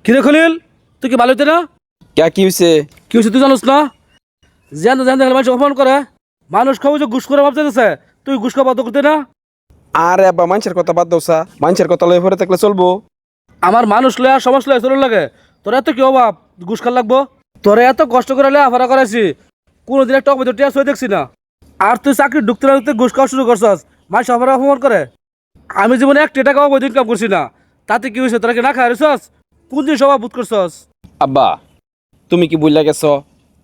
কিরে খলিল, তুই কি ভালো হইতে না? কি হয়েছে? কি হয়েছে তুই জানোস না? জান জান দেখলে মানুষ অপমান করে, মানুষ খাবো যে ঘুষ করে ভাবতেছে, তুই ঘুষ খাওয়া বন্ধ করতে না? আরে আব্বা, মানুষের কথা বাদ দাওসা, মানুষের কথা লয়ে পরে থাকলে চলবো? আমার মানুষ লয়া সমাজ লয়া চলে লাগে, তোর এত কি অভাব ঘুষ খাল লাগবো? তোরে এত কষ্ট করে লেয়া ফারা করাইছি, কোনোদিন একটা অবৈধ টিয়া সই দেখছি না। আর তুই চাকরি ঢুকতে না ঢুকতে ঘুষ খাওয়া শুরু করছস, মানুষ আমার অপমান করে। আমি জীবনে একটা টাকা অবৈধ ইনকাম করছি না, তাতে কি হয়েছে? তোরা কি না খাই রইছস? কোন দিন স্বভাব বোধ করছস? আব্বা, তুমি কি বুঝলা গেছো?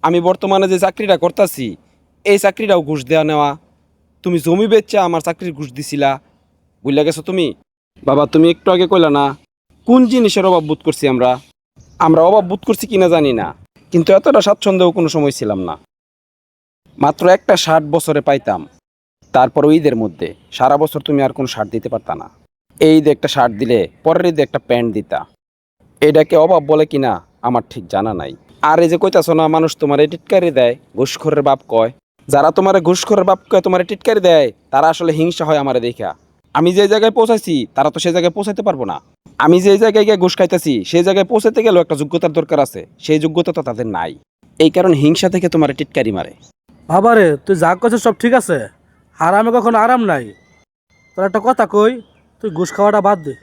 আমি বর্তমানে যে চাকরিটা করতেছি, এই চাকরিটাও ঘুষ দেওয়া নেওয়া। তুমি জমি বেচা আমার চাকরির ঘুষ দিছিলা, বুঝলা গেছো তুমি? বাবা, তুমি একটু আগে কইলা না কোন জিনিসের অভাব বোধ করছি আমরা? আমরা অভাব বোধ করছি কিনা জানি না, কিন্তু এতটা স্বাচ্ছন্দ্যও কোনো সময় ছিলাম না। মাত্র একটা শার্ট বছরে পাইতাম, তারপর ঈদের মধ্যে সারা বছর তুমি আর কোনো শার্ট দিতে পারতা না। এই ঈদে একটা শার্ট দিলে পরের ঈদে একটা প্যান্ট দিতা। এটাকে অভাব বলে কিনা আমার ঠিক জানা নাই। আর এই যে কইতাছো না মানুষ তোমারে টিটকারি দেয়, ঘুষখোরের বাপ কয়, যারা তোমারে ঘুষখোরের বাপ কয় তোমারে টিটকারি দেয়, তারা আসলে হিংসা হয় আমারে দেখা। আমি যে জায়গায় পৌঁছাইছি তারা তো সেই জায়গায় পৌঁছাইতে পারবো না। আমি যে জায়গায় গিয়ে ঘুষ খাইতেছি সেই জায়গায় পৌঁছাতে গেলেও একটা যোগ্যতার দরকার আছে, সেই যোগ্যতা তো তাদের নাই। এই কারণে হিংসা থেকে তোমারে টিটকারি মারে। বাবারে, তুই যা করছিস সব ঠিক আছে, আরামে কখনো আরাম নাই। তোর একটা কথা কই, তুই ঘুষ খাওয়াটা বাদ দে।